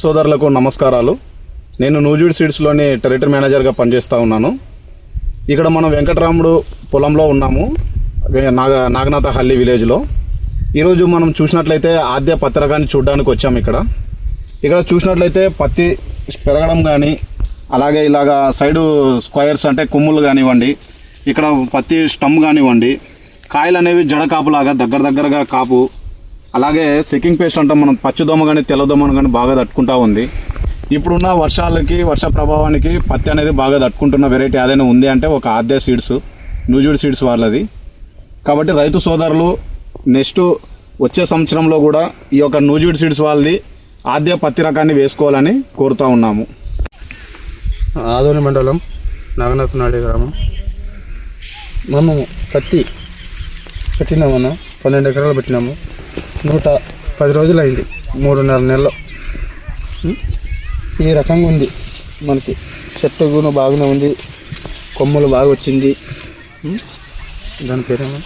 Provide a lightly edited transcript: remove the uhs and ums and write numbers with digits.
సోదరులకు నమస్కారాలు. నేను నూజివీడు సీడ్స్లోని టెరిటరీ మేనేజర్గా పనిచేస్తూ ఉన్నాను. ఇక్కడ మనం వెంకటరాముడు పొలంలో ఉన్నాము, నాగనాథహల్లి విలేజ్లో. ఈరోజు మనం చూసినట్లయితే ఆద్య పత్తి రకాన్ని చూడడానికి వచ్చాము. ఇక్కడ చూసినట్లయితే పత్తి పెరగడం కానీ, అలాగే ఇలాగా సైడు స్క్వైర్స్ అంటే కొమ్ములు కానివ్వండి, ఇక్కడ పత్తి స్టమ్ కానివ్వండి, కాయలు అనేవి జడ కాపులాగా దగ్గరగా కాపు, అలాగే సెకింగ్ పేస్ట్ అంటాం మనం, పచ్చిదోమ కానీ తెల్లదోమను కానీ బాగా తట్టుకుంటూ ఉంది. ఇప్పుడున్న వర్ష ప్రభావానికి పత్తి అనేది బాగా తట్టుకుంటున్న వెరైటీ ఏదైనా ఉంది అంటే ఒక ఆద్య సీడ్స్, నూజివీడు సీడ్స్ వాళ్ళది. కాబట్టి రైతు సోదరులు నెక్స్ట్ వచ్చే సంవత్సరంలో కూడా ఈ యొక్క నూజివీడు సీడ్స్ వాళ్ళది ఆద్య పత్తి రకాన్ని వేసుకోవాలని కోరుతూ ఉన్నాము. ఆదోని మండలం నాగనాథనాడి గ్రామం. మనం పత్తి పెట్టినామన్నా 12 ఎకరాలు పెట్టినాము. 110 రోజులు అయింది, 3.5 నెలలు. ఈ రకంగా ఉంది మనకి. చెట్టు బాగానే ఉంది, కొమ్మలు బాగా వచ్చింది. దాని పేరేమో